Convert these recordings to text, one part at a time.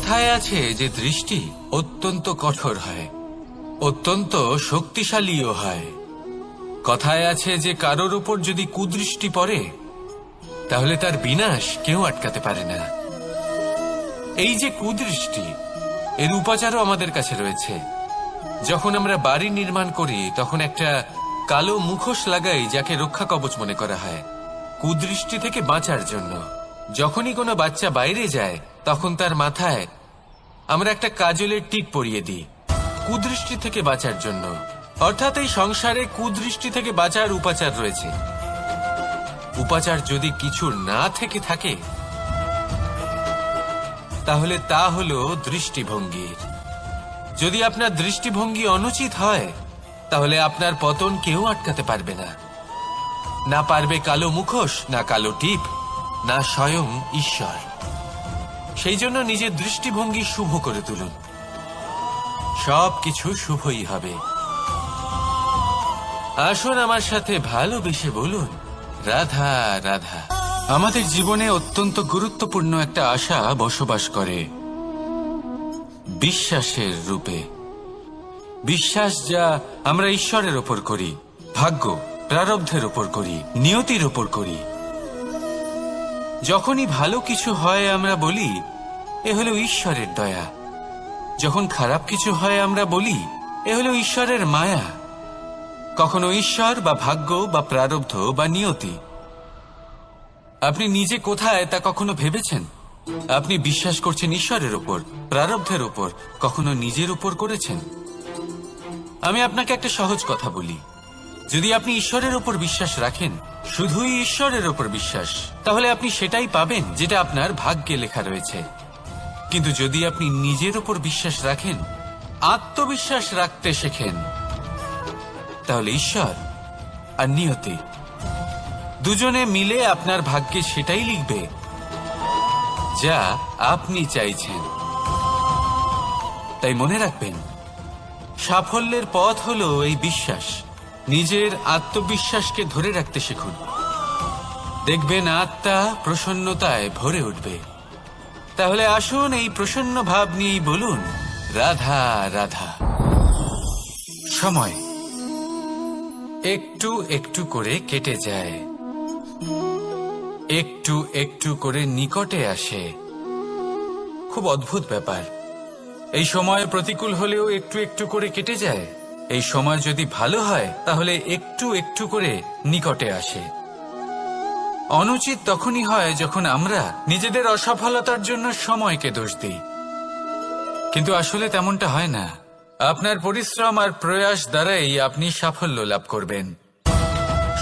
কথায় আছে যে দৃষ্টি অত্যন্ত কঠোর হয়, অত্যন্ত শক্তিশালীও হয়। কথায় আছে যে কারোর উপর যদি কুদৃষ্টি পড়ে তাহলে তার বিনাশ কেউ আটকাতে পারে না। এই যে কুদৃষ্টি, এর উপাচারও আমাদের কাছে রয়েছে। যখন আমরা বাড়ি নির্মাণ করি তখন একটা কালো মুখোশ লাগাই, যাকে রক্ষা কবচ মনে করা হয়, কুদৃষ্টি থেকে বাঁচার জন্য। যখনই কোনো বাচ্চা বাইরে যায় তখন তার মাথায় আমরা একটা কাজলের টিপ পরিয়ে দিই, কুদৃষ্টি থেকে বাঁচার জন্য। অর্থাৎ এই সংসারে কুদৃষ্টি থেকে বাঁচার উপাচার রয়েছে। উপাচার যদি কিছু না থেকে থাকে তাহলে তা হলো দৃষ্টিভঙ্গির। যদি আপনার দৃষ্টিভঙ্গি অনুচিত হয় তাহলে আপনার পতন কেউ আটকাতে পারবে না। না পারবে কালো মুখোশ, না কালো টিপ, না স্বয়ং ঈশ্বর। সেই জন্য নিজের দৃষ্টিভঙ্গি শুভ করে তুলুন, সবকিছু শুভই হবে। আসুন আমার সাথে ভালোবেসে বলুন, রাধা রাধা। আমাদের জীবনে অত্যন্ত গুরুত্বপূর্ণ একটা আশা বসবাস করে, বিশ্বাসের রূপে। বিশ্বাস যা আমরা ঈশ্বরের ওপর করি, ভাগ্য, প্রারব্ধের ওপর করি, নিয়তির ওপর করি। যখনই ভালো কিছু হয় আমরা বলি এ হলো ঈশ্বরের দয়া। যখন খারাপ কিছু হয় আমরা বলি এ হলো ঈশ্বরের মায়া। কখনো ঈশ্বর বা ভাগ্য বা প্রারব্ধ বা নিয়তি। আপনি নিজে কোথায় তা কখনো ভেবেছেন? আপনি বিশ্বাস করছেন ঈশ্বরের উপর, প্রারব্ধের উপর, কখনো নিজের উপর করেছেন? আমি আপনাকে একটা সহজ কথা বলি, যদি আপনি ঈশ্বরের উপর বিশ্বাস রাখেন, শুধুই ঈশ্বরের উপর বিশ্বাস, তাহলে আপনি সেটাই পাবেন যেটা আপনার ভাগ্যে লেখা রয়েছে। কিন্তু যদি আপনি নিজের উপর বিশ্বাস রাখেন, আত্মবিশ্বাস রাখতে শেখেন, তাহলে ঈশ্বর আর নিয়তি দুজনে মিলে আপনার ভাগ্যে সেটাই লিখবে যা আপনি চাইছেন। তাই মনে রাখবেন, সাফল্যের পথ হলো এই বিশ্বাস। নিজের আত্মবিশ্বাসকে ধরে রাখতে শিখুন, দেখবেন আত্মা প্রসন্নতায় ভরে উঠবে। তাহলে আসুন এই প্রসন্ন ভাব নিয়েই বলুন, রাধা রাধা। সময় একটু একটু করে কেটে যায়, একটু একটু করে নিকটে আসে। খুব অদ্ভুত ব্যাপার। এই সময় প্রতিকূল হলেও একটু একটু করে কেটে যায়। এই সময় যদি ভালো হয় তাহলে একটু একটু করে নিকটে আসে। অনুচিত তখনই হয় যখন আমরা নিজেদের অসফলতার জন্য সময়কে দোষ দিই, কিন্তু আসলে তেমনটা হয় না। আপনার পরিশ্রম আর প্রয়াস দ্বারাই আপনি সাফল্য লাভ করবেন,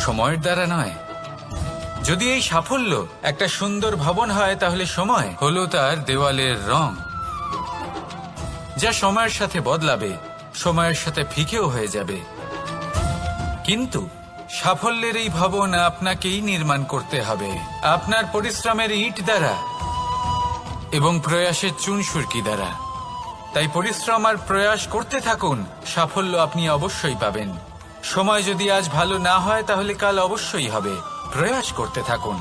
সময়ের দ্বারা নয়। যদি এই সাফল্য একটা সুন্দর ভবন হয় তাহলে সময় হলো তার দেওয়ালের রং, যা সময়ের সাথে বদলাবে, সময়ের সাথে ফিকেও হয়ে যাবে। কিন্তু সাফল্যের এই ভবন আপনাকেই নির্মাণ করতে হবে, আপনার পরিশ্রমের ইট দ্বারা এবং প্রয়াসের চুনসুরকি দ্বারা। তাই পরিশ্রম আর প্রয়াস করতে থাকুন, সাফল্য আপনি অবশ্যই পাবেন। সময় যদি আজ ভালো না হয় তাহলে কাল অবশ্যই হবে। প্রয়াস করতে থাকুন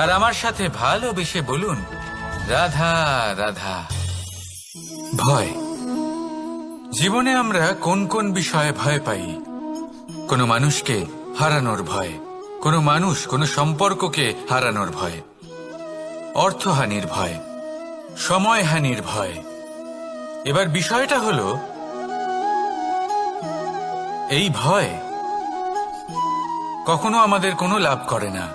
আর আমার সাথে ভালোবেসে বলুন, রাধা রাধা। ভয়। জীবনে আমরা কোন কোন বিষয়ে ভয় পাই? কোনো মানুষকে হারানোর ভয়, কোনো মানুষ, কোনো সম্পর্ককে হারানোর ভয়, অর্থহানির ভয়, সময়হানির ভয়। এবার বিষয়টা হলো, এই ভয় কখনো আমাদের কোনো লাভ করে না।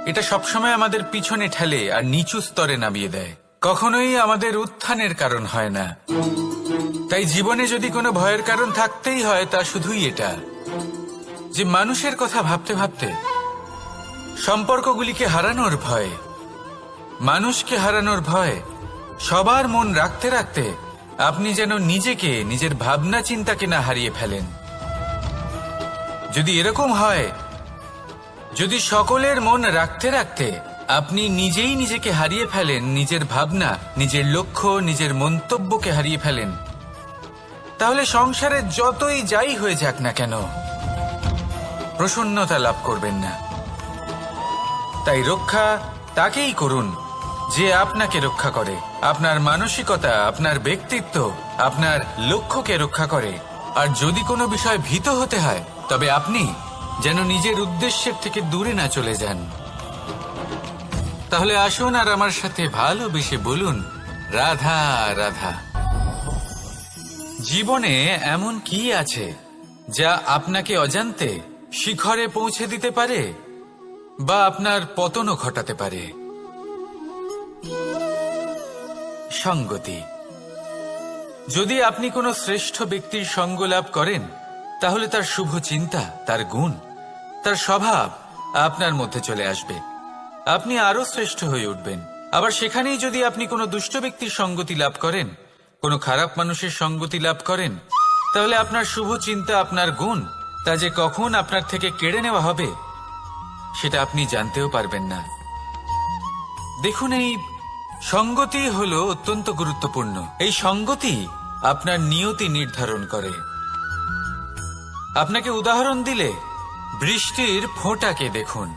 এটা সবসময় আমাদের পিছনে ঠেলে আর নিচু স্তরে নামিয়ে দেয়, কখনোই আমাদের উত্থানের কারণ হয় না। তাই জীবনে যদি কোনো ভয়ের কারণ থাকতেই হয় তা শুধুই এটা, যে মানুষের কথা ভাবতে ভাবতে সম্পর্কগুলিকে হারানোর ভয়, মানুষকে হারানোর ভয়, সবার মন রাখতে রাখতে আপনি যেন নিজেকে, নিজের ভাবনা চিন্তাকে না হারিয়ে ফেলেন। যদি এরকম হয়, যদি সকলের মন রাখতে রাখতে আপনি নিজেই নিজেকে হারিয়ে ফেলেন, নিজের ভাবনা, নিজের লক্ষ্য, নিজের মন্তব্যকে হারিয়ে ফেলেন, তাহলে সংসারে যতই যাই হয়ে যাক না কেন প্রসন্নতা লাভ করবেন না। তাই রক্ষা তাকেই করুন যে আপনাকে রক্ষা করে, আপনার মানসিকতা, আপনার ব্যক্তিত্ব, আপনার লক্ষ্যকে রক্ষা করে। আর যদি কোনো বিষয় ভীত হতে হয়, তবে আপনি যেন নিজের উদ্দেশ্যের থেকে দূরে না চলে যান। তাহলে আসুন আর আমার সাথে ভালোবেসে বলুন, রাধা রাধা। জীবনে এমন কি আছে যা আপনাকে অজান্তে শিখরে পৌঁছে দিতে পারে বা আপনার পতনও ঘটাতে পারে? সঙ্গতি। যদি আপনি কোনো শ্রেষ্ঠ ব্যক্তির সঙ্গ লাভ করেন, তাহলে তার শুভ চিন্তা, তার গুণ, তার স্বভাব আপনার মধ্যে চলে আসবে। আপনি আরো শ্রেষ্ঠ হয়ে উঠবেন। আবার সেখানেই যদি আপনি কোনো দুষ্ট ব্যক্তির সঙ্গতি লাভ করেন, কোনো খারাপ মানুষের সঙ্গতি লাভ করেন, তাহলে আপনার শুভ চিন্তা, আপনার গুণ, তা যে কখন আপনার থেকে কেড়ে নেওয়া হবে সেটা আপনি জানতেও পারবেন না। দেখুন, এই সঙ্গতি হলো অত্যন্ত গুরুত্বপূর্ণ। এই সঙ্গতি আপনার নিয়তি নির্ধারণ করে। আপনাকে উদাহরণ দিলে, বৃষ্টির ফোঁটাকে দেখুন।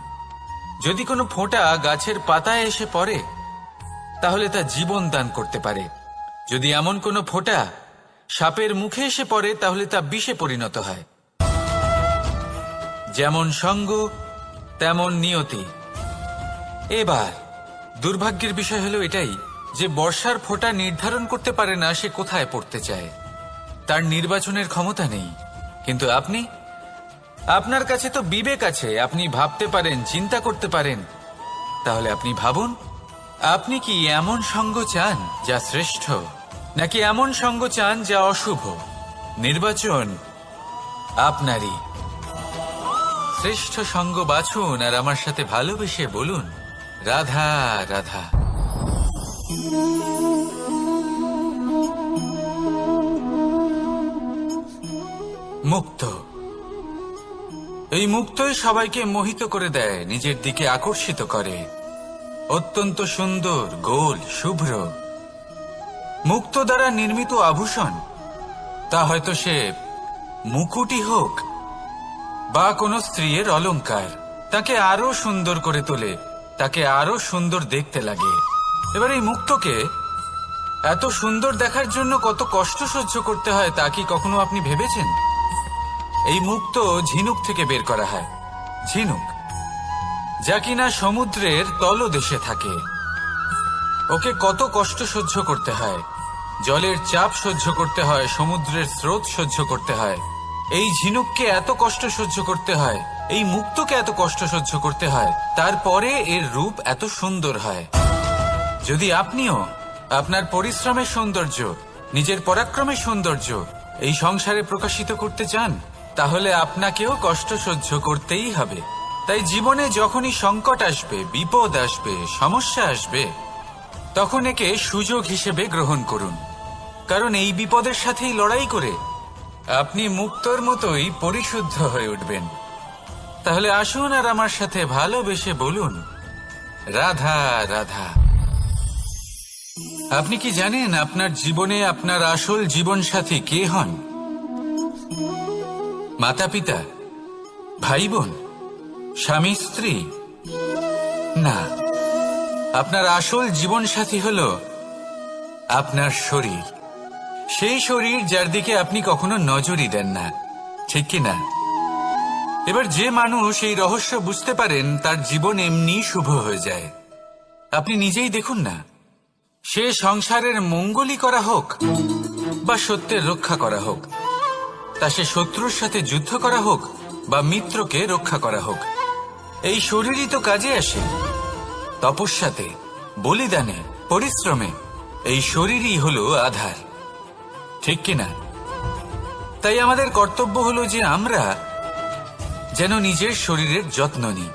যদি কোনো ফোঁটা গাছের পাতায় এসে পড়ে, তাহলে তা জীবন দান করতে পারে। যদি এমন কোনো ফোঁটা সাপের মুখে এসে পড়ে, তাহলে তা বিষে পরিণত হয়। যেমন সঙ্গ, তেমন নিয়তি। এবার দুর্ভাগ্যের বিষয় হলো এটাই যে বর্ষার ফোঁটা নির্ধারণ করতে পারে না সে কোথায় পড়তে চায়। তার নির্বাচনের ক্ষমতা নেই। কিন্তু আপনি, আপনার কাছে তো বিবেক আছে, আপনি ভাবতে পারেন, চিন্তা করতে পারেন। তাহলে আপনি ভাবুন, আপনি কি এমন সঙ্গ চান যা শ্রেষ্ঠ, নাকি এমন সঙ্গ চান যা অশুভ? নির্বাচন আপনারই। শ্রেষ্ঠ সঙ্গ বাছুন আর আমার সাথে ভালোবেসে বলুন, রাধা রাধা। মুক্ত। এই মুক্তই সবাইকে মোহিত করে দেয়, নিজের দিকে আকর্ষিত করে। অত্যন্ত সুন্দর, গোল, শুভ্র। মুক্ত দ্বারা নির্মিত আভূষণ, তা হয়তো সে মুকুটই হোক বা কোনো স্ত্রীর অলংকার, তাকে আরো সুন্দর করে তোলে, তাকে আরো সুন্দর দেখতে লাগে। এবার এই মুক্তকে এত সুন্দর দেখার জন্য কত কষ্ট সহ্য করতে হয় তা কি কখনো আপনি ভেবেছেন? এই মুক্ত ঝিনুক থেকে বের করা হয়। ঝিনুক, যা কিনা সমুদ্রের তলদেশে থাকে। ওকে কত কষ্ট সহ্য করতে হয়, জলের চাপ সহ্য করতে হয়, সমুদ্রের স্রোত সহ্য করতে হয়। এই ঝিনুককে এত কষ্ট সহ্য করতে হয়, এই মুক্তকে এত কষ্ট সহ্য করতে হয়, তারপরে এর রূপ এত সুন্দর হয়। যদি আপনিও আপনার পরিশ্রমের সৌন্দর্য, নিজের পরাক্রমের সৌন্দর্য এই সংসারে প্রকাশিত করতে চান, তাহলে আপনাকেও কষ্ট সহ্য করতেই হবে। তাই জীবনে যখনই সংকট আসবে, বিপদ আসবে, সমস্যা আসবে, তখন একে সুযোগ হিসেবে গ্রহণ করুন। কারণ এই বিপদের সাথেই লড়াই করে আপনি মুক্তর মতোই পরিশুদ্ধ হয়ে উঠবেন। তাহলে আসুন আর আমার সাথে ভালোবেসে বলুন, রাধা রাধা। আপনি কি জানেন আপনার জীবনে আপনার আসল জীবনসাথী কে হন? মাতা পিতা, ভাই বোন, স্বামী স্ত্রী? না, আপনার আসল জীবনসাথী হল আপনার শরীর। সেই শরীর যার দিকে আপনি কখনো নজরই দেন না, ঠিক কি না? এবার যে মানুষ এই রহস্য বুঝতে পারেন, তার জীবন এমনি শুভ হয়ে যায়। আপনি নিজেই দেখুন না, সে সংসারের মঙ্গলই করা হোক বা সত্যের রক্ষা করা হোক, তা সে শত্রুর সাথে যুদ্ধ করা হোক বা মিত্রকে রক্ষা করা হোক, এই শরীরই তো কাজে আসে। তপস্যাতে, বলিদানে, পরিশ্রমে এই শরীরই হলো আধার, ঠিক কিনা? তাই আমাদের কর্তব্য হলো যে আমরা যেন নিজের শরীরের যত্ন নিই।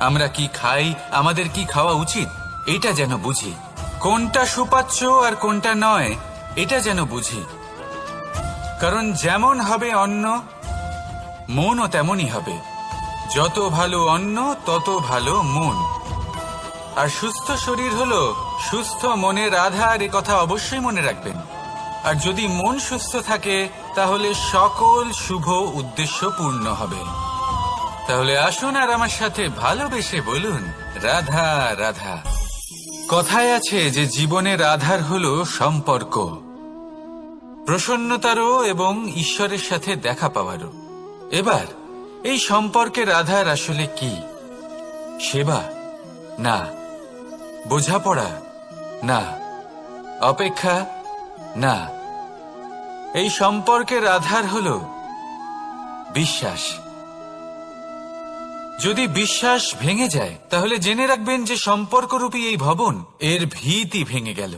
আমরা কি খাই, আমাদের কি খাওয়া উচিত, এটা যেন বুঝি। কোনটা সুপাচ্য আর কোনটা নয়, এটা যেন বুঝি। কারণ যেমন হবে অন্ন, মনও তেমনই হবে। যত ভালো অন্ন, তত ভালো মন। আর সুস্থ শরীর হলো সুস্থ মনের আধার, এ কথা অবশ্যই মনে রাখবেন। আর যদি মন সুস্থ থাকে, তাহলে সকল শুভ উদ্দেশ্য পূর্ণ হবে। তাহলে আসুন আর আমার সাথে ভালোবেসে বলুন, রাধা রাধা। কথায় আছে যে জীবনের আধার হলো সম্পর্ক, প্রসন্নতারও এবং ঈশ্বরের সাথে দেখা পাওয়ারও। এবার এই সম্পর্কের আধার আসলে কি? সেবা? না। বোঝাপড়া? না। অপেক্ষা? না। এই সম্পর্কের আধার হলো বিশ্বাস। যদি বিশ্বাস ভেঙে যায় তাহলে জেনে রাখবেন যে সম্পর্করূপী এই ভবন এর ভিতই ভেঙে গেল।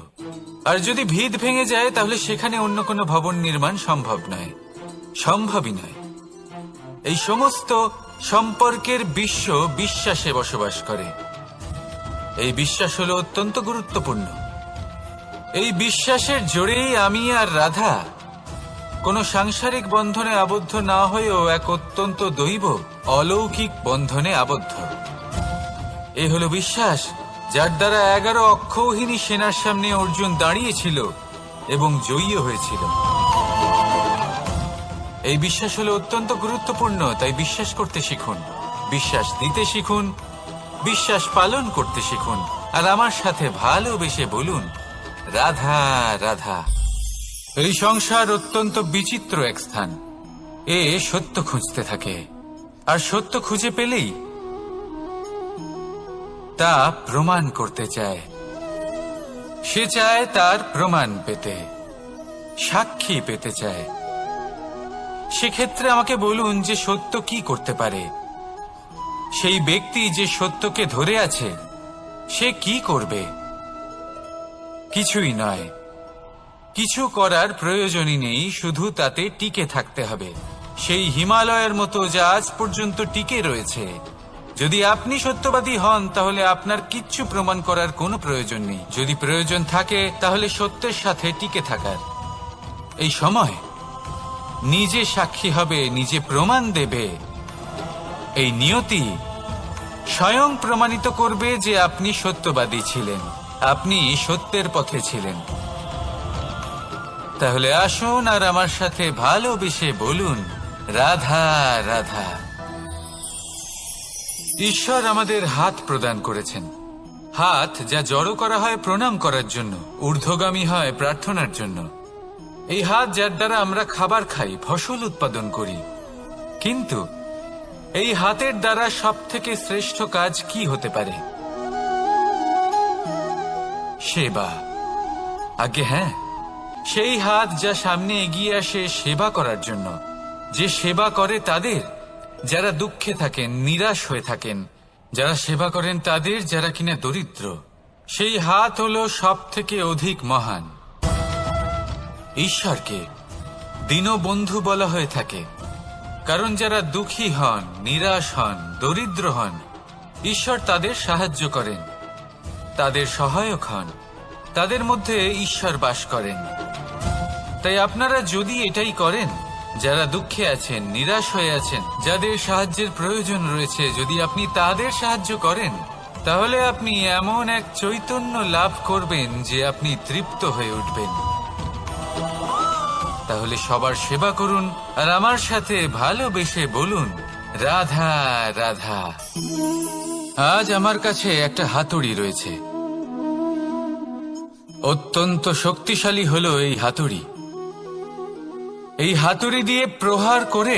আর যদি ভিত ভেঙে যায় তাহলে সেখানে অন্য কোনো ভবন নির্মাণ সম্ভব নয়, সম্ভবই নয়। এই সমস্ত সম্পর্কের বিশ্ব বিশ্বাসে বসবাস করে। এই বিশ্বাস হলো অত্যন্ত গুরুত্বপূর্ণ। এই বিশ্বাসের জোরেই আমি আর রাধা কোনো সাংসারিক বন্ধনে আবদ্ধ না হয়েও এক অত্যন্ত দৈব অলৌকিক বন্ধনে আবদ্ধ। এ হলো বিশ্বাস যার দ্বারা 11 অক্ষৌহিনী সেনার সামনে অর্জুন দাঁড়িয়েছিল এবং জয়ী হয়েছিল। এই বিশ্বাস হলো অত্যন্ত গুরুত্বপূর্ণ, তাই বিশ্বাস করতে শিখুন, বিশ্বাস দিতে শিখুন, বিশ্বাস পালন করতে শিখুন, আর আমার সাথে ভালোবেসে বলুন, রাধা রাধা। এই সংসার অত্যন্ত বিচিত্র এক স্থান। এ সত্য খুঁজতে থাকে, আর সত্য খুঁজে পেলেই তা প্রমাণ করতে চায়। সে চায় তার প্রমাণ পেতে, সাক্ষী পেতে চায়। সেক্ষেত্রে আমাকে বলুন যে সত্য কি করতে পারে? সেই ব্যক্তি যে সত্যকে ধরে আছে সে কি করবে? কিছুই নয়। কিছু করার প্রয়োজনই নেই, শুধু তাতে টিকে থাকতে হবে, সেই হিমালয়ের মতো যা আজ পর্যন্ত টিকে রয়েছে। যদি আপনি সত্যবাদী হন তাহলে আপনার কিচ্ছু প্রমাণ করার কোনো প্রয়োজন নেই। যদি প্রয়োজন থাকে তাহলে সত্যের সাথে টিকে থাকার। এই সময় নিজে সাক্ষী হবে, নিজে প্রমাণ দেবে। এই নিয়তি স্বয়ং প্রমাণিত করবে যে আপনি সত্যবাদী ছিলেন, আপনি সত্যের পথে ছিলেন। তাহলে আসুন আর আমার সাথে ভালোবেসে বলুন, রাধা রাধা। ঈশ্বর আমাদের হাত প্রদান করেছেন। হাত যা জড়ো করা হয় প্রণাম করার জন্য, ঊর্ধ্বগামী হয় প্রার্থনার জন্য। এই হাত যার দ্বারা আমরা খাবার খাই, ফসল উৎপাদন করি। কিন্তু এই হাতের দ্বারা সবথেকে শ্রেষ্ঠ কাজ কি হতে পারে? সেবা। আগে হ্যাঁ, সেই হাত যা সামনে এগিয়ে আসে সেবা করার জন্য, যে সেবা করে তাদের যারা দুঃখে থাকেন, নিরাশ হয়ে থাকেন, যারা সেবা করেন তাদের যারা কিনা দরিদ্র। সেই হাত হলো সব থেকে অধিক মহান। ঈশ্বরকে দীনবন্ধু বলা হয়ে থাকে, কারণ যারা দুঃখী হন, নিরাশ হন, দরিদ্র হন, ঈশ্বর তাদের সাহায্য করেন, তাদের সহায়ক হন, তাদের মধ্যে ঈশ্বর বাস করেন। তাই আপনারা যদি এটাই করেন, যারা দুঃখে আছেন, নিরাশ হয়ে আছেন, যাদের সাহায্যের প্রয়োজন রয়েছে, যদি আপনি তাদের সাহায্য করেন, তাহলে আপনি এমন এক চৈতন্য লাভ করবেন যে আপনি তৃপ্ত হয়ে উঠবেন। তাহলে সবার সেবা করুন আর আমার সাথে ভালোবেসে বলুন, রাধা রাধা। আজ আমার কাছে একটা হাতুড়ি রয়েছে। অত্যন্ত শক্তিশালী হলো এই হাতুড়ি। এই হাতুড়ি দিয়ে প্রহার করে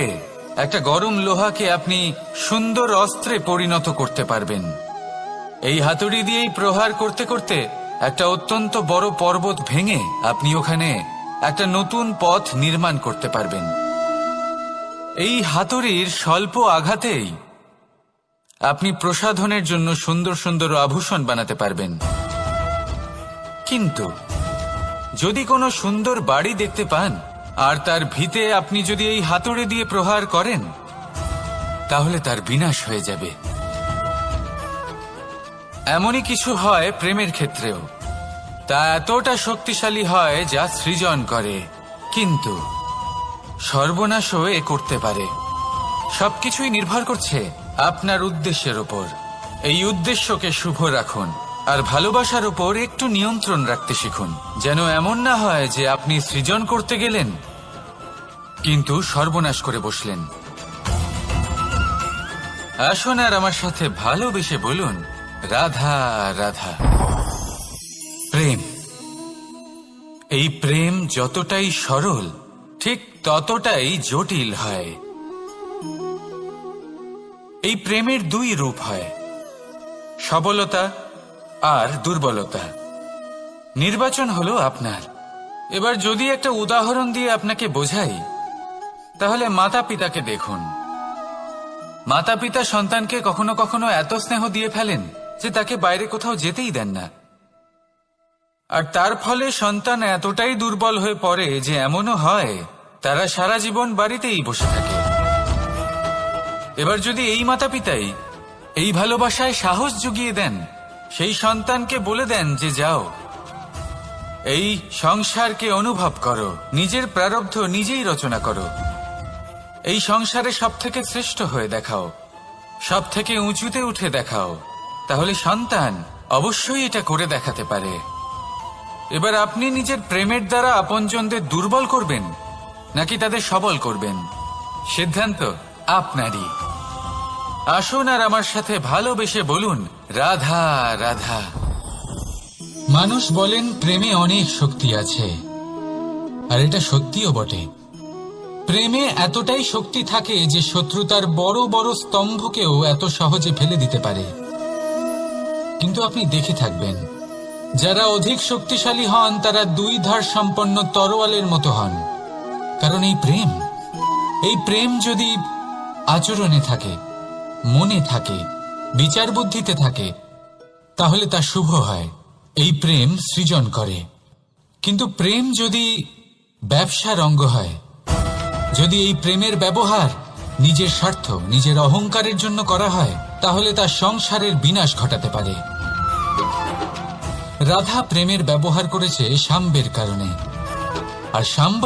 একটা গরম লোহাকে আপনি সুন্দর অস্ত্রে পরিণত করতে পারবেন। এই হাতুড়ি দিয়েই প্রহার করতে করতে একটা অত্যন্ত বড় পর্বত ভেঙে আপনি ওখানে একটা নতুন পথ নির্মাণ করতে পারবেন। এই হাতুড়ির স্বল্প আঘাতেই আপনি প্রসাধনের জন্য সুন্দর সুন্দর আভূষণ বানাতে পারবেন। কিন্তু যদি কোনো সুন্দর বাড়ি দেখতে পান আর তার ভিতে আপনি যদি এই হাতুড়ি দিয়ে প্রহার করেন, তাহলে তার বিনাশ হয়ে যাবে। এমনই কিছু হয় প্রেমের ক্ষেত্রেও। তা এতটা শক্তিশালী হয় যা সৃজন করে, কিন্তু সর্বনাশও এ করতে পারে। সবকিছুই নির্ভর করছে আপনার উদ্দেশ্যের উপর। এই উদ্দেশ্যকে শুভ রাখুন আর ভালোবাসার উপর একটু নিয়ন্ত্রণ রাখতে শিখুন, যেন এমন না হয় যে আপনি সৃজন করতে গেলেন কিন্তু সর্বনাশ করে বসলেন। আসুন আর আমার সাথে ভালোবেসে বলুন, রাধা রাধা। এই প্রেম যতটাই সরল ঠিক ততটাই জটিল হয়। এই প্রেমের দুই রূপ হয়, সবলতা আর দুর্বলতা। নির্বাচন হলো আপনার। এবার যদি একটা উদাহরণ দিয়ে আপনাকে বোঝাই, তাহলে মাতা পিতাকে দেখুন। মাতা পিতা সন্তানকে কখনো কখনো এত স্নেহ দিয়ে ফেলেন যে তাকে বাইরে কোথাও যেতেই দেন না, আর তার ফলে সন্তান এতটাই দুর্বল হয়ে পড়ে যে এমনও হয় তারা সারা জীবন বাড়িতেই বসে থাকে। এবার যদি এই মাতা পিতাই এই ভালোবাসায় সাহস জুগিয়ে দেন, সেই সন্তানকে বলে দেন যে যাও, এই সংসারকে অনুভব করো, নিজের প্রারব্ধ নিজেই রচনা করো, এই সংসারে সব থেকে শ্রেষ্ঠ হয়ে দেখাও, সব থেকে উঁচুতে উঠে দেখাও, তাহলে সন্তান অবশ্যই এটা করে দেখাতে পারে। এবার আপনি নিজের প্রেমের দ্বারা আপনজনদের দুর্বল করবেন নাকি তাদের সবল করবেন, সিদ্ধান্ত আপনারই। আসুন আর আমার সাথে ভালোবেসে বলুন, রাধা রাধা। মানুষ বলেন প্রেমে অনেক শক্তি আছে, আর এটা সত্যিও বটে। প্রেমে এতটাই শক্তি থাকে যে শত্রুতার বড় বড় স্তম্ভকেও এত সহজে ফেলে দিতে পারে। কিন্তু আপনি দেখে থাকবেন, যারা অধিক শক্তিশালী হন তারা দুই ধার সম্পন্ন তরোয়ালের মতো হন। কারণ এই প্রেম যদি আচরণে থাকে, মনে থাকে, বিচার বুদ্ধিতে থাকে, তাহলে তা শুভ হয়। এই প্রেম সৃজন করে। কিন্তু প্রেম যদি ব্যবসার অঙ্গ হয়, যদি এই প্রেমের ব্যবহার নিজের স্বার্থ, নিজের অহংকারের জন্য করা হয়, তাহলে তা সংসারের বিনাশ ঘটাতে পারে। রাধা প্রেমের ব্যবহার করেছে শাম্বের কারণে, আর শাম্ব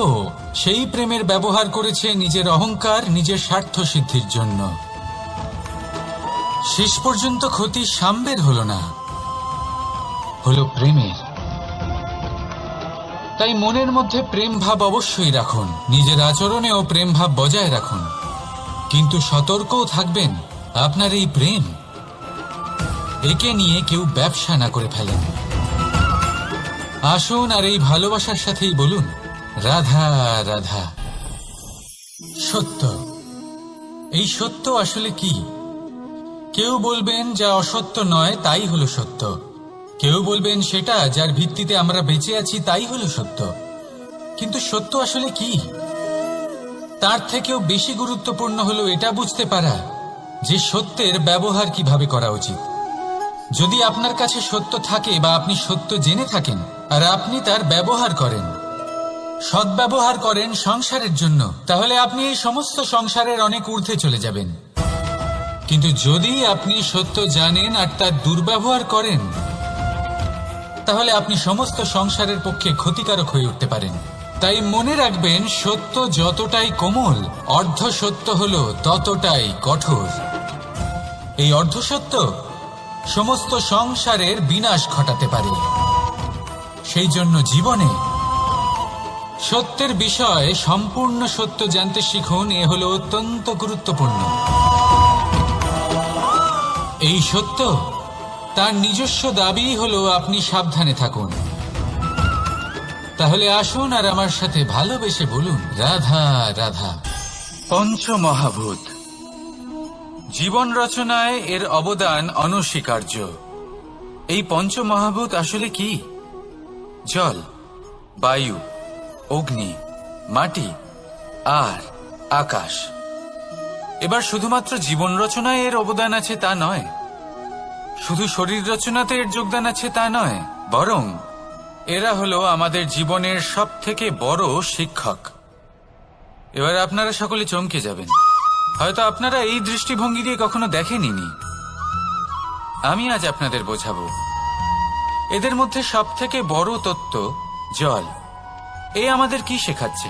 সেই প্রেমের ব্যবহার করেছে নিজের অহংকার, নিজের স্বার্থ সিদ্ধির জন্য। শেষ পর্যন্ত ক্ষতি শাম্বের হলো না, হলো প্রেমের। তাই মনের মধ্যে প্রেম ভাব অবশ্যই রাখুন, নিজের আচরণেও প্রেম ভাব বজায় রাখুন, কিন্তু সতর্কও থাকবেন আপনার এই প্রেম, একে নিয়ে কেউ ব্যবসা না করে ফেলেন। আসুন আর এই ভালোবাসার সাথেই বলুন, রাধা রাধা। সত্য, এই সত্য আসলে কি? কেউ বলবেন যা অসত্য নয় তাই হলো সত্য, কেউ বলবেন সেটা যার ভিত্তিতে আমরা বেঁচে আছি তাই হলো সত্য। কিন্তু সত্য আসলে কি? তার থেকেও বেশি গুরুত্বপূর্ণ হলো এটা বুঝতে পারা যে সত্যের ব্যবহার কিভাবে করা উচিত। যদি আপনার কাছে সত্য থাকে বা আপনি সত্য জেনে থাকেন আর আপনি তার ব্যবহার করেন, সদ্ব্যবহার করেন সংসারের জন্য, তাহলে আপনি এই সমস্ত সংসারের অনেক ঊর্ধ্বে চলে যাবেন। কিন্তু যদি আপনি সত্য জানেন আর তার দুর্ব্যবহার করেন, তাহলে আপনি সমস্ত সংসারের পক্ষে ক্ষতিকারক হয়ে উঠতে পারেন। তাই মনে রাখবেন, সত্য যতটাই কোমল, অর্ধ সত্য হলো ততটাই কঠোর। এই অর্ধসত্য সমস্ত সংসারের বিনাশ ঘটাতে পারে। সেই জন্য জীবনে সত্যের বিষয়ে সম্পূর্ণ সত্য জানতে শিখুন, এ হলো অত্যন্ত গুরুত্বপূর্ণ। এই সত্য তার নিজস্ব দাবি হলো আপনি সাবধানে থাকুন। তাহলে আসুন আর আমার সাথে ভালোবেসে বলুন, রাধা রাধা। পঞ্চমহাভূত, জীবন রচনায় এর অবদান অনস্বীকার্য। এই পঞ্চমহাভূত আসলে কি? জল, বায়ু, অগ্নি, মাটি আর আকাশ। এবার শুধুমাত্র জীবন রচনায় এর অবদান আছে তা নয়, শুধু শরীর রচনাতে এর যোগদান আছে তা নয়, বরং এরা হলো আমাদের জীবনের সব থেকে বড় শিক্ষক। এবার আপনারা সকলে চমকে যাবেন, হয়তো আপনারা এই দৃষ্টিভঙ্গি দিয়ে কখনো দেখেননি। আমি আজ আপনাদের বোঝাবো। এদের মধ্যে সব থেকে বড় তত্ত্ব জল। এ আমাদের কি শেখাচ্ছে?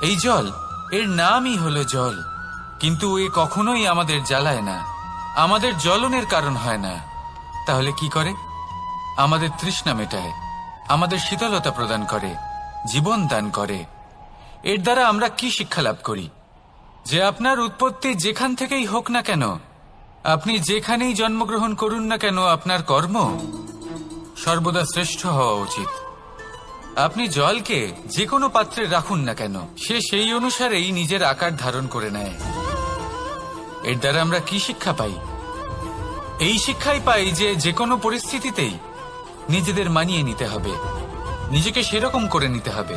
এই জল, এর নামই হলো জল, কিন্তু এ কখনোই আমাদের জ্বালায় না, আমাদের জ্বলনের কারণ হয় না। তাহলে কি করে? আমাদের তৃষ্ণা মেটায়, আমাদের শীতলতা প্রদান করে, জীবন দান করে। এর দ্বারা আমরা কি শিক্ষা লাভ করি? যে আপনার উৎপত্তি যেখান থেকেই হোক না কেন, আপনি যেখানেই জন্মগ্রহণ করুন না কেন, আপনার কর্ম সর্বদা শ্রেষ্ঠ হওয়া উচিত। আপনি জলকে যে কোনো পাত্রে রাখুন না কেন, সে সেই অনুসারেই নিজের আকার ধারণ করে নেয়। এর দ্বারা আমরা কি শিক্ষা পাই? এই শিক্ষাই পাই যে যে কোনো পরিস্থিতিতেই নিজেদের মানিয়ে নিতে হবে, নিজেকে সেরকম করে নিতে হবে।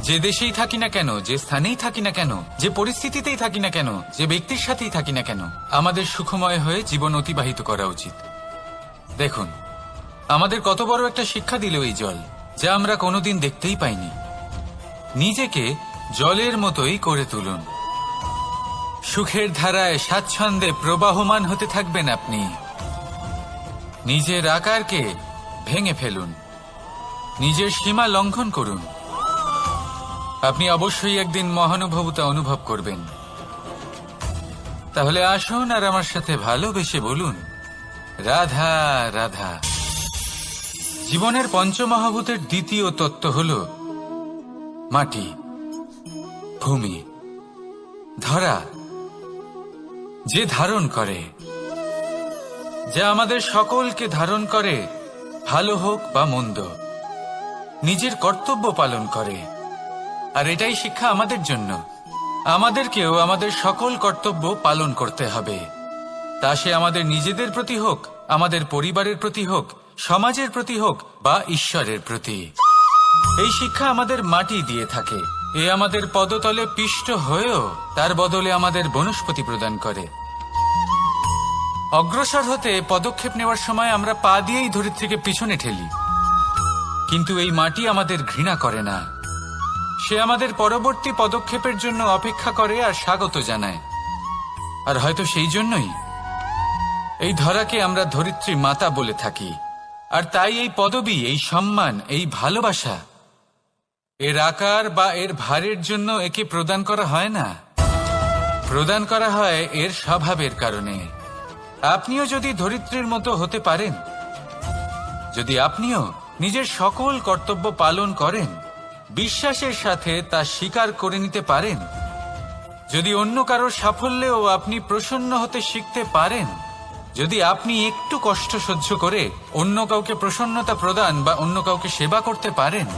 যে দেশেই থাকি না কেন, যে স্থানেই থাকি না কেন, যে পরিস্থিতিতেই থাকি না কেন, যে ব্যক্তির সাথেই থাকি না কেন, আমাদের সুখময় হয়ে জীবন অতিবাহিত করা উচিত। দেখুন, আমাদের কত বড় একটা শিক্ষা দিল এই জল, যা আমরা কোনোদিন দেখতেই পাইনি। নিজেকে জলের মতোই করে তুলুন। সুখের ধারায় স্বাচ্ছন্দ্যে প্রবাহমান হতে থাকবেন আপনি। নিজের আকারকে ভেঙে ফেলুন, নিজের সীমা লঙ্ঘন করুন। আপনি অবশ্যই একদিন মহানুভবতা অনুভব করবেন। তাহলে আসুন আর আমার সাথে ভালোবেসে বলুন, রাধা রাধা। জীবনের পঞ্চমহাভূতের দ্বিতীয় তত্ত্ব হল মাটি, ভূমি, ধরা, যে ধারণ করে, যা আমাদের সকলকে ধারণ করে, ভালো হোক বা মন্দ, নিজের কর্তব্য পালন করে। আর এটাই শিক্ষা আমাদের জন্য। আমাদেরকেও আমাদের সকল কর্তব্য পালন করতে হবে, তা সে আমাদের নিজেদের প্রতি হোক, আমাদের পরিবারের প্রতি হোক, সমাজের প্রতি হোক বা ঈশ্বরের প্রতি। এই শিক্ষা আমাদের মাটি দিয়ে থাকে। এ আমাদের পদতলে পিষ্ট হয়েও তার বদলে আমাদের বনস্পতি প্রদান করে। অগ্রসর হতে পদক্ষেপ নেওয়ার সময় আমরা পা দিয়েই ধরিত্রীকে পিছনে ঠেলি, কিন্তু এই মাটি আমাদের ঘৃণা করে না। সে আমাদের পরবর্তী পদক্ষেপের জন্য অপেক্ষা করে আর স্বাগত জানায়। আর হয়তো সেই জন্যই এই ধরাকে আমরা ধরিত্রী মাতা বলে থাকি। আর তাই এই পদবি, এই সম্মান, এই ভালোবাসা এর আকার বা এর ভারের জন্য একে প্রদান করা হয় না, প্রদান করা হয় এর স্বভাবের কারণে। আপনিও যদি ধরিত্রীর মতো হতে পারেন, যদি আপনিও নিজের সকল কর্তব্য পালন করেন, বিশ্বাসের সাথে তা স্বীকার করে নিতে পারেন, যদি অন্য কারোর সাফল্যেও আপনি প্রসন্ন হতে শিখতে পারেন, যদি আপনি একটু কষ্ট সহ্য করে অন্য কাউকে প্রসন্নতা প্রদান বা অন্য কাউকে সেবা করতে পারেন,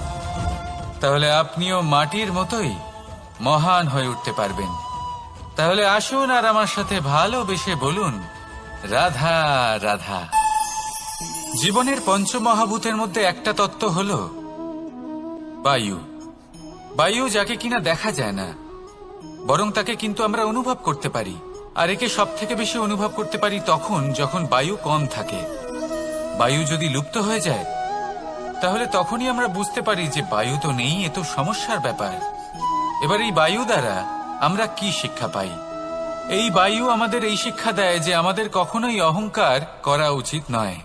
তাহলে আপনিও মাটির মতোই মহান হয়ে উঠতে পারবেন। তাহলে আসুন আর আমার সাথে ভালোবেসে বলুন, রাধা রাধা। জীবনের পঞ্চমহাভূতের মধ্যে একটা তত্ত্ব হল বায়ু। বায়ু যাকে কিনা দেখা যায় না, বরং তাকে কিন্তু আমরা অনুভব করতে পারি। আর একে সব থেকে বেশি অনুভব করতে পারি তখন যখন বায়ু কম থাকে। বায়ু যদি লুপ্ত হয়ে যায়, তাহলে তখনই আমরা বুঝতে পারি যে বায়ু তো নেই, এ তো সমস্যার ব্যাপার। এবার এই বায়ু দ্বারা আমরা কি শিক্ষা পাই? এই বায়ু আমাদের এই শিক্ষা দেয় যে আমাদের কখনোই অহংকার করা উচিত নয়।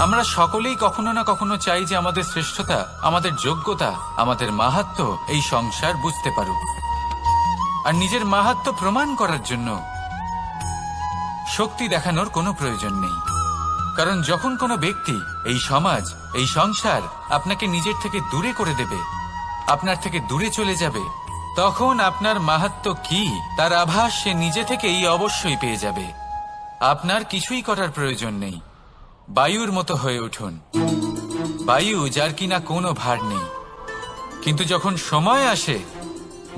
আমরা সকলেই কখনো না কখনো চাই যে আমাদের শ্রেষ্ঠতা, আমাদের যোগ্যতা, আমাদের মাহাত্ম্য এই সংসার বুঝতে পারুক। আর নিজের মাহাত্ম্য প্রমাণ করার জন্য শক্তি দেখানোর কোনো প্রয়োজন নেই। কারণ যখন কোনো ব্যক্তি, এই সমাজ, এই সংসার আপনাকে নিজের থেকে দূরে করে দেবে, আপনার থেকে দূরে চলে যাবে, তখন আপনার মাহাত্ম্য কি তার আভাস সে নিজে থেকেই অবশ্যই পেয়ে যাবে। আপনার কিছুই করার প্রয়োজন নেই। বায়ুর মতো হয়ে উঠুন। বায়ু যার কিনা কোনো ভার নেই, কিন্তু যখন সময় আসে,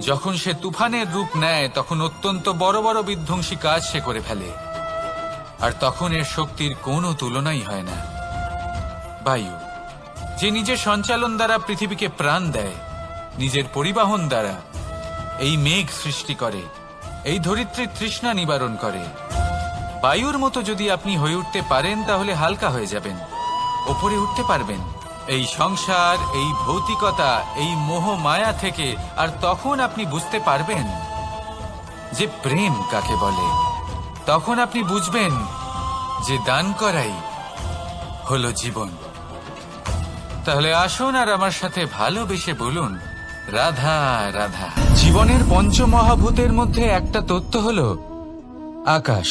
যখন সে তুফানের রূপ নেয়, তখন অত্যন্ত বড় বড় বিধ্বংসী কাজ সে করে ফেলে। আর তখন এর শক্তির কোনো তুলনাই হয় না। বায়ু যে নিজের সঞ্চালন দ্বারা পৃথিবীকে প্রাণ দেয়, নিজের পরিবহন দ্বারা এই মেঘ সৃষ্টি করে, এই ধরিত্রীর তৃষ্ণা নিবারণ করে। বায়ুর মতো যদি আপনি হয়ে উঠতে পারেন, তাহলে হালকা হয়ে যাবেন, ওপরে উঠতে পারবেন এই সংসার, এই ভৌতিকতা, এই মোহ মায়া থেকে। আর তখন আপনি বুঝতে পারবেন যে প্রেম কাকে বলে। তখন আপনি বুঝবেন যে দান করাই হলো জীবন। তাহলে আসুন আর আমার সাথে ভালোবেসে বলুন, রাধা রাধা। জীবনের পঞ্চমহাভূতের মধ্যে একটা তত্ত্ব হল আকাশ।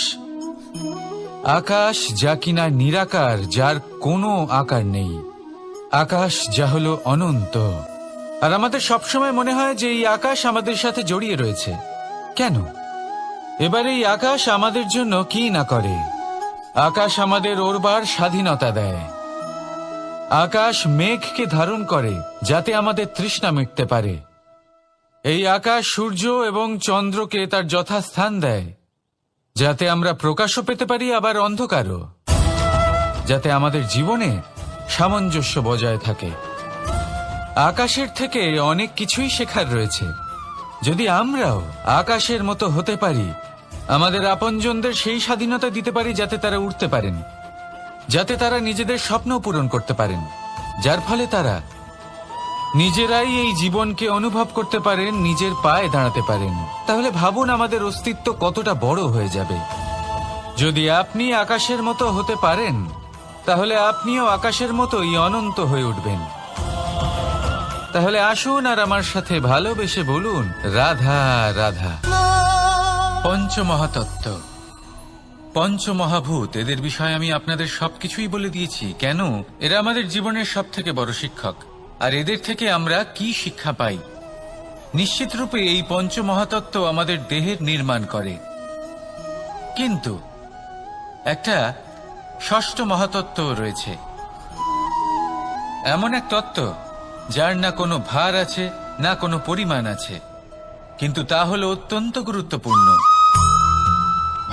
আকাশ যা কিনা নিরাকার, যার কোনো আকার নেই। আকাশ যা হলো অনন্ত। আর আমাদের সবসময় মনে হয় যে এই আকাশ আমাদের সাথে জড়িয়ে রয়েছে। কেন? এবার এই আকাশ আমাদের জন্য কি না করে। আকাশ আমাদের ওড়বার স্বাধীনতা দেয়। আকাশ মেঘকে ধারণ করে যাতে আমাদের তৃষ্ণা মিটতে পারে। এই আকাশ সূর্য এবং চন্দ্রকে তার যথাস্থান দেয় যাতে আমরা প্রকাশও পেতে পারি, আবার অন্ধকারও, যাতে আমাদের জীবনে সামঞ্জস্য বজায় থাকে। আকাশের থেকে অনেক কিছুই শেখার রয়েছে। যদি আমরাও আকাশের মতো হতে পারি, আমাদের আপনজনদের সেই স্বাধীনতা দিতে পারি যাতে তারা উঠতে পারেন, যাতে তারা নিজেদের স্বপ্ন পূরণ করতে পারেন, যার ফলে তারা নিজেরাই এই জীবনকে অনুভব করতে পারেন, নিজের পায়ে দাঁড়াতে পারেন, তাহলে ভাবুন আমাদের অস্তিত্ব কতটা বড় হয়ে যাবে। যদি আপনি আকাশের মতো হতে পারেন, তাহলে আপনিও আকাশের মতোই অনন্ত হয়ে উঠবেন। তাহলে আসুন আর আমার সাথে ভালোবেসে বলুন, রাধা রাধা। পঞ্চমহাতত্ত্ব, পঞ্চমহাভূত, এদের বিষয়ে আমি আপনাদের সবকিছুই বলে দিয়েছি। কেন? এরা আমাদের জীবনের সব থেকে বড় শিক্ষক। আর এদের থেকে আমরা কি শিক্ষা পাই? নিশ্চিত রূপে এই পঞ্চমহাতত্ত্ব আমাদের দেহের নির্মাণ করে, কিন্তু একটা ষষ্ঠ মহাতত্ত্ব রয়েছে, এমন এক তত্ত্ব যার না কোনো ভার আছে, না কোনো পরিমাণ আছে, কিন্তু তা হলো অত্যন্ত গুরুত্বপূর্ণ,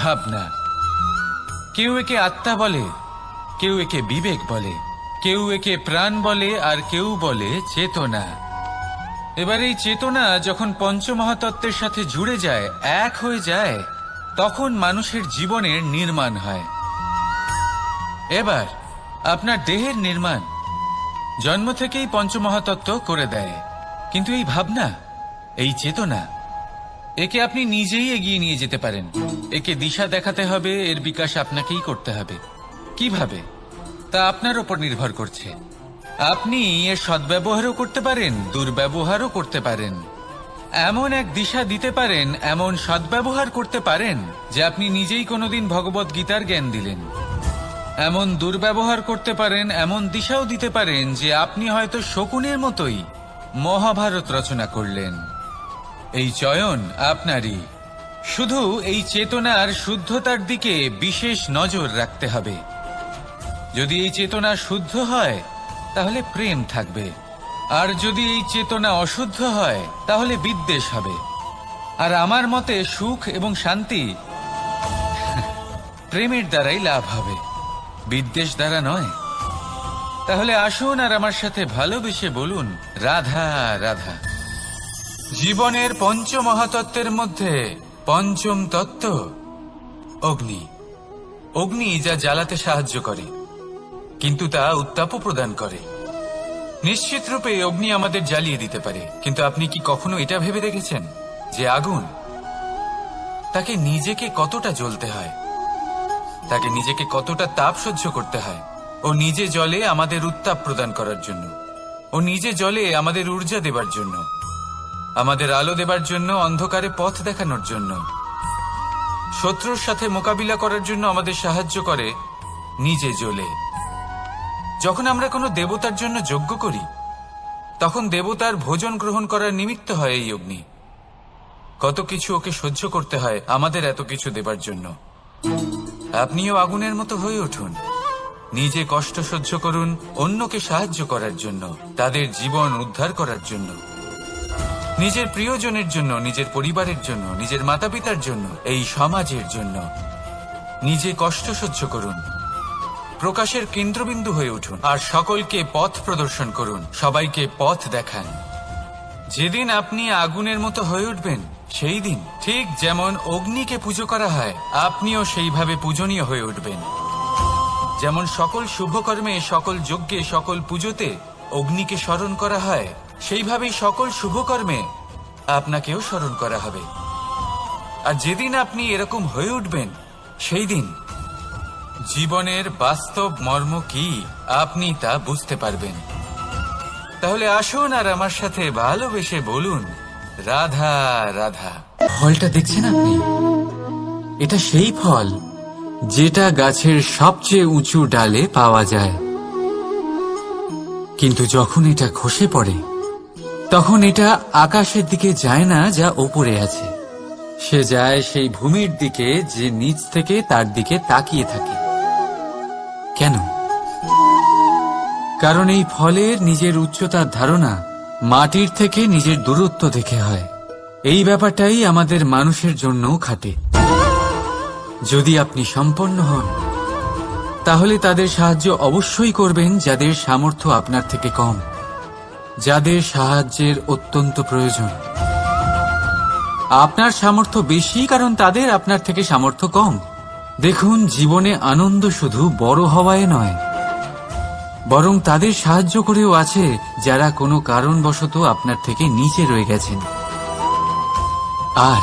ভাবনা। কেউ একে আত্মা বলে, কেউ একে বিবেক বলে, কেউ একে প্রাণ বলে, আর কেউ বলে চেতনা। এবার এই চেতনা যখন পঞ্চমহাতত্ত্বের সাথে জুড়ে যায়, এক হয়ে যায়, তখন মানুষের জীবনের নির্মাণ হয়। এবার আপনার দেহের নির্মাণ জন্ম থেকেই পঞ্চমহাতত্ত্ব করে দেয়, কিন্তু এই ভাবনা, এই চেতনা, একে আপনি নিজেই এগিয়ে নিয়ে যেতে পারেন। একে দিশা দেখাতে হবে, এর বিকাশ আপনাকেই করতে হবে। কিভাবে? তা আপনার উপর নির্ভর করছে। আপনি এর সদ্ব্যবহারও করতে পারেন, দুর্ব্যবহারও করতে পারেন। এমন এক দিশা দিতে পারেন, এমন সদ্ব্যবহার করতে পারেন যে আপনি নিজেই কোনোদিন ভগবত গীতার জ্ঞান দিলেন। এমন দুর্ব্যবহার করতে পারেন, এমন দিশাও দিতে পারেন যে আপনি হয়তো শকুনের মতোই মহাভারত রচনা করলেন। এই চয়ন আপনারই। শুধু এই চেতনার শুদ্ধতার দিকে বিশেষ নজর রাখতে হবে। যদি এই চেতনা শুদ্ধ হয়, তাহলে প্রেম থাকবে, আর যদি এই চেতনা অশুদ্ধ হয়, তাহলে বিদ্বেষ হবে। আর আমার মতে সুখ এবং শান্তি প্রেমের দ্বারাই লাভ হবে, বিদ্বেষ দ্বারা নয়। তাহলে আসুন আর আমার সাথে ভালোবেসে বলুন, রাধা রাধা। জীবনের পঞ্চমহাতত্ত্বের মধ্যে পঞ্চম তত্ত্ব অগ্নি। অগ্নি যা জ্বালাতে সাহায্য করে, কিন্তু তা উত্তাপও প্রদান করে। নিশ্চিত রূপে অগ্নি আমাদের জ্বালিয়ে দিতে পারে, কিন্তু আপনি কি কখনো এটা ভেবে দেখেছেন যে আগুন, তাকে নিজেকে কতটা জ্বলতে হয়, তাকে নিজেকে কতটা তাপ সহ্য করতে হয়? ও নিজে জ্বলে আমাদের উত্তাপ প্রদান করার জন্য, ও নিজে জ্বলে আমাদের ঊর্জা দেবার জন্য, আমাদের আলো দেবার জন্য, অন্ধকারে পথ দেখানোর জন্য, শত্রুর সাথে মোকাবিলা করার জন্য আমাদের সাহায্য করে, নিজে জ্বলে। যখন আমরা কোনো দেবতার জন্য যজ্ঞ করি, তখন দেবতার ভোজন গ্রহণ করার নিমিত্ত হয় এই অগ্নি। কত কিছু ওকে সহ্য করতে হয় আমাদের এত কিছু দেবার জন্য। আপনিও আগুনের মতো হয়ে উঠুন, নিজে কষ্ট সহ্য করুন অন্যকে সাহায্য করার জন্য, তাদের জীবন উদ্ধার করার জন্য, নিজের প্রিয়জনের জন্য, নিজের পরিবারের জন্য, নিজের মাতা পিতার জন্য, এই সমাজের জন্য। নিজে কষ্ট সহ্য করুন, প্রকাশের কেন্দ্রবিন্দু হয়ে উঠুন, আর সকলকে পথ প্রদর্শন করুন, সবাইকে পথ দেখান। যেদিন আপনি আগুনের মতো হয়ে উঠবেন, সেই দিন ঠিক যেমন অগ্নিকে পুজো করা হয়, আপনিও সেইভাবে পূজনীয় হয়ে উঠবেন। যেমন সকল শুভকর্মে, সকল যজ্ঞে, সকল পুজোতে অগ্নিকে স্মরণ করা হয়, সেইভাবেই সকল শুভকর্মে আপনাকেও স্মরণ করা হবে। আর যেদিন আপনি এরকম হয়ে উঠবেন, সেই দিন জীবনের বাস্তব মর্ম কি আপনি তা বুঝতে পারবেন। তাহলে আসুন আর আমার সাথে ভালোবেসে বলুন, রাধা রাধা। ফলটা দেখছেন আপনি? এটা সেই ফল যেটা গাছের সবচেয়ে উঁচু ডালে পাওয়া যায়, কিন্তু যখন এটা খসে পড়ে, তখন এটা আকাশের দিকে যায় না যা ওপরে আছে, সে যায় সেই ভূমির দিকে যে নিচ থেকে তার দিকে তাকিয়ে থাকে। কেন? কারণ এই ফলের নিজের উচ্চতার ধারণা মাটির থেকে নিজের দূরত্ব দেখে হয়। এই ব্যাপারটাই আমাদের মানুষের জন্যও খাটে। যদি আপনি সম্পন্ন হন, তাহলে তাদের সাহায্য অবশ্যই করবেন যাদের সামর্থ্য আপনার থেকে কম, যাদের সাহায্যের অত্যন্ত প্রয়োজন। আপনার সামর্থ্য বেশি কারণ তাদের আপনার থেকে সামর্থ্য কম। দেখুন, জীবনে আনন্দ শুধু বড় হওয়ায় নয়, বরং তাদের সাহায্য করেও আছে যারা কোনো কারণবশত আপনার থেকে নিচে রয়ে গেছেন। আর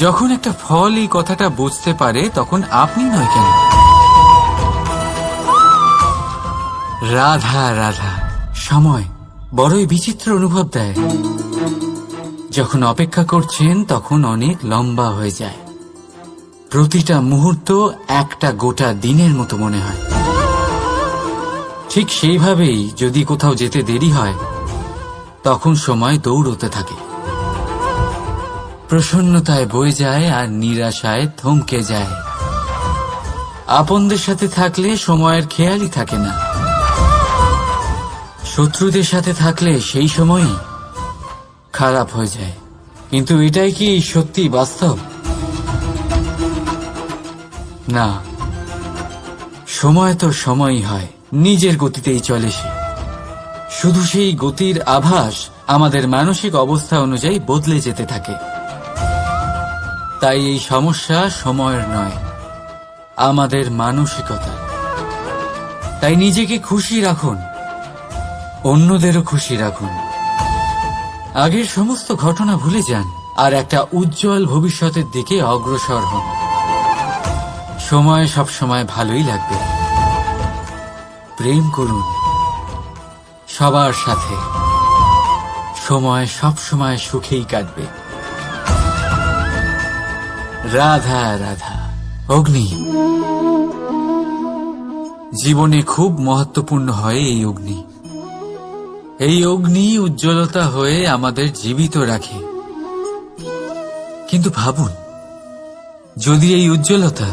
যখন একটা ফল এই কথাটা বুঝতে পারে, তখন আপনি নয় কেন? রাধা রাধা। সময় বড়ই বিচিত্র অনুভব দেয়। যখন অপেক্ষা করছেন তখন অনেক লম্বা হয়ে যায়। প্রতিটা মুহূর্ত একটা গোটা দিনের মতো মনে হয়। ঠিক সেইভাবেই যদি কোথাও যেতে দেরি হয়, তখন সময় দৌড়তে থাকে। প্রসন্নতায় বয়ে যায় আর নিরাশায় থমকে যায়। আপনদের সাথে থাকলে সময়ের খেয়ালই থাকে না। শত্রুদের সাথে থাকলে সেই সময়ই খারাপ হয়ে যায়। কিন্তু এটাই কি সত্যি বাস্তব? না, সময় তো সময়ই হয়, নিজের গতিতেই চলে সে। শুধু সেই গতির আভাস আমাদের মানসিক অবস্থা অনুযায়ী বদলে যেতে থাকে। তাই এই সমস্যা সময়ের নয়, আমাদের মানসিকতা। তাই নিজেকে খুশি রাখুন, অন্যদেরও খুশি রাখুন। আগের সমস্ত ঘটনা ভুলে যান আর একটা উজ্জ্বল ভবিষ্যতের দিকে অগ্রসর হন। সময় সব সময় ভালোই লাগবে। প্রেম করুন সবার সাথে, সময় সব সময় সুখেই কাটবে। রাধা রাধা। অগ্নি জীবনে খুব মহত্বপূর্ণ হয়। এই অগ্নি উজ্জ্বলতা হয়ে আমাদের জীবিত রাখে। কিন্তু ভাবুন, যদি এই উজ্জ্বলতা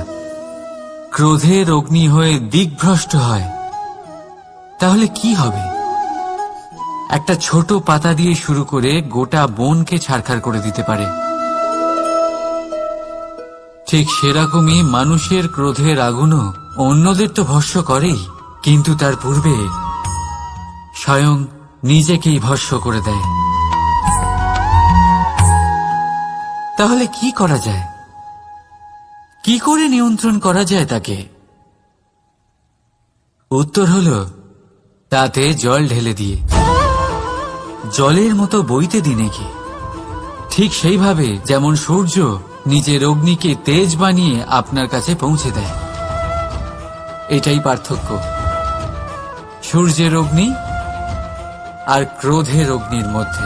ক্রোধের অগ্নি হয়ে দিকভ্রষ্ট হয়, তাহলে কি হবে? একটা ছোট পাতা দিয়ে শুরু করে গোটা বনকে ছারখার করে দিতে পারে। ঠিক সেরকমই মানুষের ক্রোধের আগুনও অন্যদের তো ভস্ম করেই, কিন্তু তার পূর্বে স্বয়ং নিজেকেই ভস্ম করে দেয়। তাহলে কি করা যায়? কি করে নিয়ন্ত্রণ করা যায় তাকে? উত্তর হলো, তাতে জল ঢেলে দিয়ে জলের মতো বইতে দিন একে। ঠিক সেইভাবে যেমন সূর্য নিজের অগ্নিকে তেজ বানিয়ে আপনার কাছে পৌঁছে দেয়। এটাই পার্থক্য সূর্যের অগ্নি আর ক্রোধের অগ্নির মধ্যে।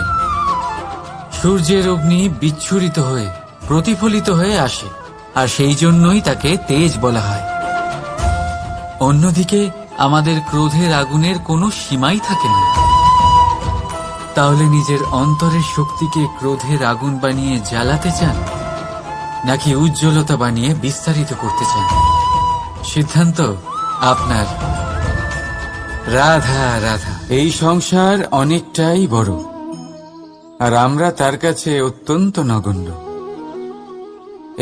সূর্যের অগ্নি বিচ্ছুরিত হয়ে প্রতিফলিত হয়ে আসে, আর সেই জন্যই তাকে তেজ বলা হয়। অন্যদিকে আমাদের ক্রোধের আগুনের কোনো সীমাই থাকে না। তাহলে নিজের অন্তরের শক্তিকে ক্রোধের আগুন বানিয়ে জ্বালাতে চান, নাকি উজ্জ্বলতা বানিয়ে বিস্তারিত করতে চান? সিদ্ধান্ত আপনার। রাধা রাধা। এই সংসার অনেকটাই বড়, আর আমরা তার কাছে অত্যন্ত নগণ্য।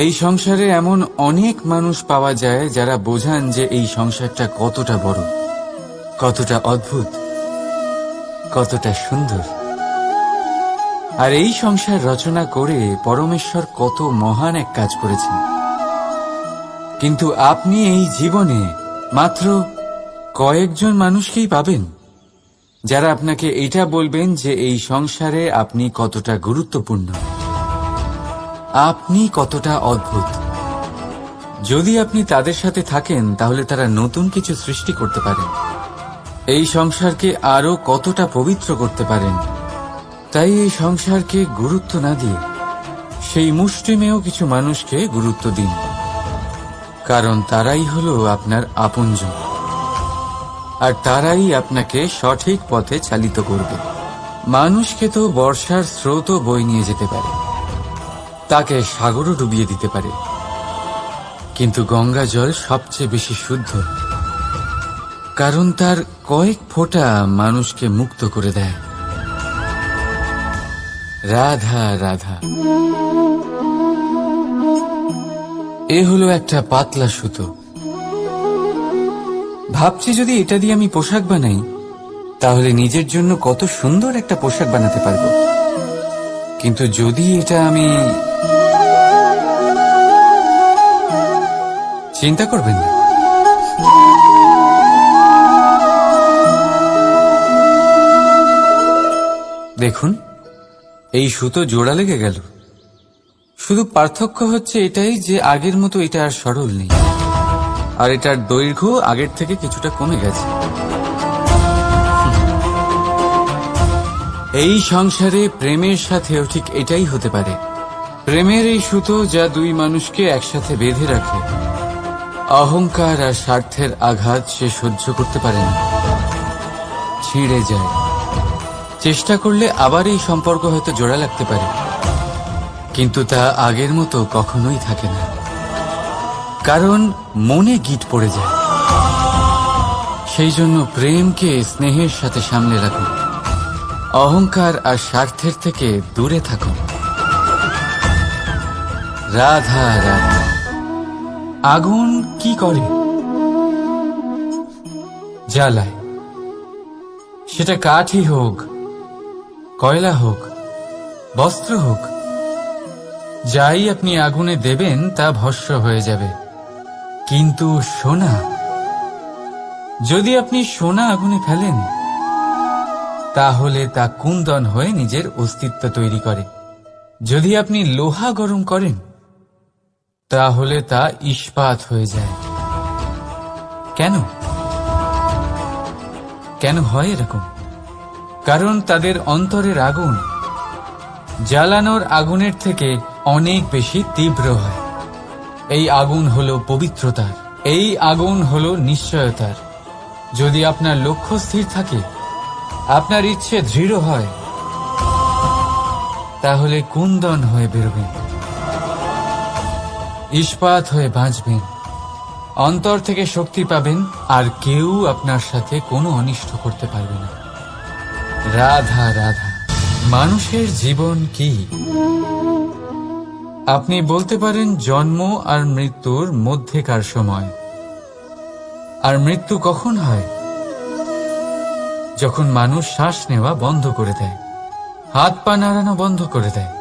এই সংসারে এমন অনেক মানুষ পাওয়া যায় যারা বোঝান যে এই সংসারটা কতটা বড়, কতটা অদ্ভুত, কতটা সুন্দর। আর এই সংসার রচনা করে পরমেশ্বর কত মহান এক কাজ করেছেন। কিন্তু আপনি এই জীবনে মাত্র কয়েকজন মানুষকেই পাবেন যারা আপনাকে এটা বলবেন যে এই সংসারে আপনি কতটা গুরুত্বপূর্ণ, আপনি কতটা অদ্ভুত। যদি আপনি তাদের সাথে থাকেন, তাহলে তারা নতুন কিছু সৃষ্টি করতে পারেন, এই সংসারকে আরো কতটা পবিত্র করতে পারেন। তাই এই সংসারকে গুরুত্ব না দিয়ে সেই মুষ্টিমেয় কিছু মানুষকে গুরুত্ব দিন, কারণ তারাই হলো আপনার আপনজন, আর তারাই আপনাকে সঠিক পথে চালিত করবে। মানুষকে তো বর্ষার স্রোতও বয়ে নিয়ে যেতে পারে, তাকে সাগরও ডুবিয়ে দিতে পারে, কিন্তু গঙ্গা জল সবচেয়ে বেশি শুদ্ধ, কারণ তার কয়েক ফোঁটা মানুষকে মুক্ত করে দেয়। রাধা রাধা। এ হলো একটা পাতলা সুতো। ভাবছি যদি এটা দিয়ে আমি পোশাক বানাই তাহলে নিজের জন্য কত সুন্দর একটা পোশাক বানাতে পারবো। কিন্তু যদি এটা আমি, চিন্তা করবেন না, দেখুন এই সুতো জোড়া লেগে গেল। শুধু পার্থক্য হচ্ছে এটাই যে আগের মতো এটা আর সরল নেই, আর এটার দৈর্ঘ্য আগের থেকে কিছুটা কমে গেছে। এই সংসারে প্রেমের সাথেও ঠিক এটাই হতে পারে। প্রেমের এই সুতো যা দুই মানুষকে একসাথে বেঁধে রাখে, অহংকার আর স্বার্থের আঘাত সে সহ্য করতে পারে না, ছিঁড়ে যায়। চেষ্টা করলে আবার এই সম্পর্ক হয়তো জোড়া লাগতে পারে, কিন্তু তা আগের মতো কখনোই থাকে না, কারণ মনে গিট পড়ে যায়। সেই জন্য প্রেমকে স্নেহের সাথে সামলে রাখুন, অহংকার আর স্বার্থের থেকে দূরে থাকুন। রাধা রাধা। আগুন কি করে? জ্বালায়। সেটা কাঠই হোক, কয়লা হোক, বস্ত্র হোক, যাই আপনি আগুনে দেবেন তা ভস্ম হয়ে যাবে। কিন্তু সোনা, যদি আপনি সোনা আগুনে ফেলেন তাহলে তা কুন্দন হয়ে নিজের অস্তিত্ব তৈরি করে। যদি আপনি লোহা গরম করেন তাহলে তা ইস্পাত হয়ে যায়। কেন কেন হয় এরকম? কারণ তাদের অন্তরের আগুন জ্বালানোর আগুনের থেকে অনেক বেশি তীব্র হয়। এই আগুন হলো পবিত্রতার, এই আগুন হলো নিশ্চয়তার। যদি আপনার লক্ষ্য স্থির থাকে, আপনার ইচ্ছে দৃঢ় হয়, তাহলে কুন্দন হয়ে বেরোবেন, ইস্পাত হয়ে বাঁচবেন, অন্তর থেকে শক্তি পাবেন, আর কেউ আপনার সাথে কোনো অনিষ্ট করতে পারবে না। রাধা রাধা। মানুষের জীবন কি? আপনি বলতে পারেন জন্ম আর মৃত্যুর মধ্যেকার সময়। আর মৃত্যু কখন হয়? যখন মানুষ শ্বাস নেওয়া বন্ধ করে দেয়, হাত পা নাড়ানো বন্ধ করে দেয়,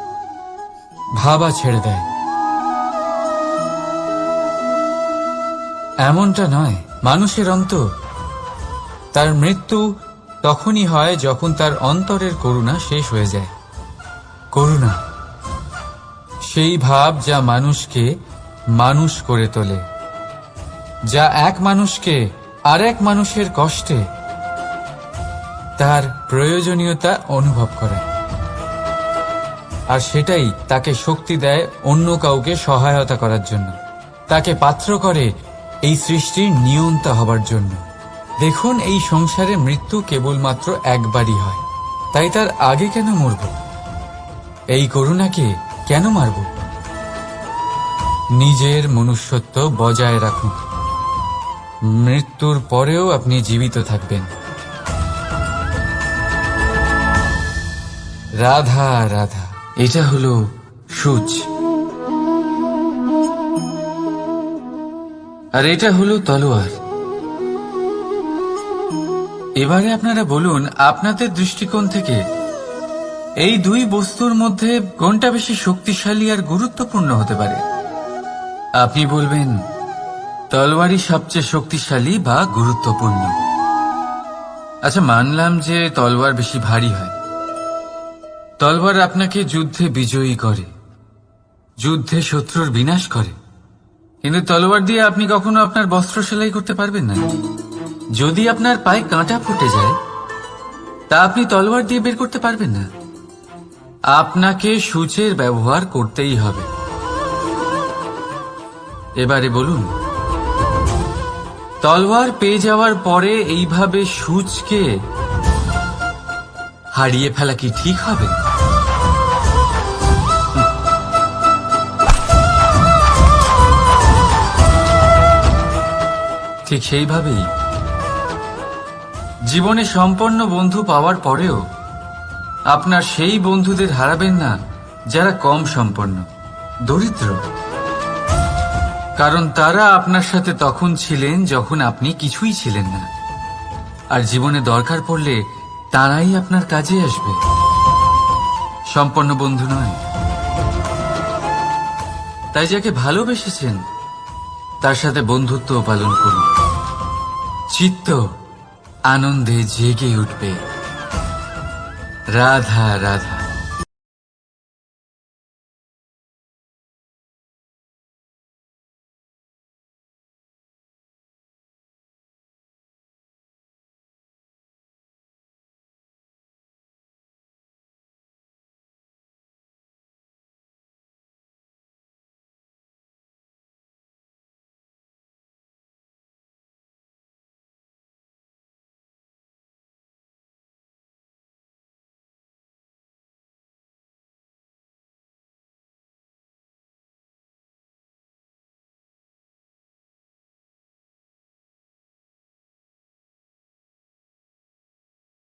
ভাবা ছেড়ে দেয়। এমনটা নয়, মানুষের অন্তর, তার মৃত্যু তখনই হয় যখন তার অন্তরের করুণা শেষ হয়ে যায়। করুণা সেই ভাব যা মানুষকে মানুষ করে তোলে, যা এক মানুষকে আরেক মানুষের কষ্টে তার প্রয়োজনীয়তা অনুভব করে, আর সেটাই তাকে শক্তি দেয় অন্য কাউকে সহায়তা করার জন্য, তাকে পাত্র করে এই সৃষ্টির নিয়ন্তা হবার জন্য। দেখুন, এই সংসারে মৃত্যু কেবলমাত্র একবারই হয়, তাই তার আগে কেন মরব? এই করুণাকে কেন মারব? নিজের মনুষ্যত্ব বজায় রাখুন, মৃত্যুর পরেও আপনি জীবিত থাকবেন। রাধা রাধা। এটা হলো সূচ, আর এটা হলো তলোয়ার। এবারে আপনারা বলুন, আপনাদের দৃষ্টিকোণ থেকে এই দুই বস্তুর মধ্যে কোনটা বেশি শক্তিশালী আর গুরুত্বপূর্ণ হতে পারে? আপনি বলবেন তলোয়ারই সবচেয়ে শক্তিশালী বা গুরুত্বপূর্ণ। আচ্ছা, মানলাম যে তলোয়ার বেশি ভারী হয়। তলোয়ার আপনাকে যুদ্ধে বিজয়ী করে, যুদ্ধে শত্রুর বিনাশ করে, কিন্তু তলোয়ার দিয়ে আপনি কখনো আপনার বস্ত্র সেলাই করতে পারবেন না। যদি আপনার পায়ে কাঁটা ফুটে যায়, তা আপনি তলোয়ার দিয়ে বের করতে পারবেন না। আপনাকে সূচের ব্যবহার করতেই হবে। এবারে বলুন, তলোয়ার পেয়ে যাওয়ার পরে এইভাবে সূচকে হারিয়ে ফেলা কি ঠিক হবে? ঠিক সেইভাবেই জীবনে সম্পন্ন বন্ধু পাওয়ার পরেও আপনার সেই বন্ধুদের হারাবেন না যারা কম সম্পন্ন, দরিদ্র। কারণ তারা আপনার সাথে তখন ছিলেন যখন আপনি কিছুই ছিলেন না, আর জীবনে দরকার পড়লে তারাই আপনার কাজে আসবে, সম্পন্ন বন্ধু নয়। তাই যাকে ভালোবেসেছেন তার সাথে বন্ধুত্ব পালন করুন। চিত্ত আনন্দে জেগে উঠবে। রাধা রাধা।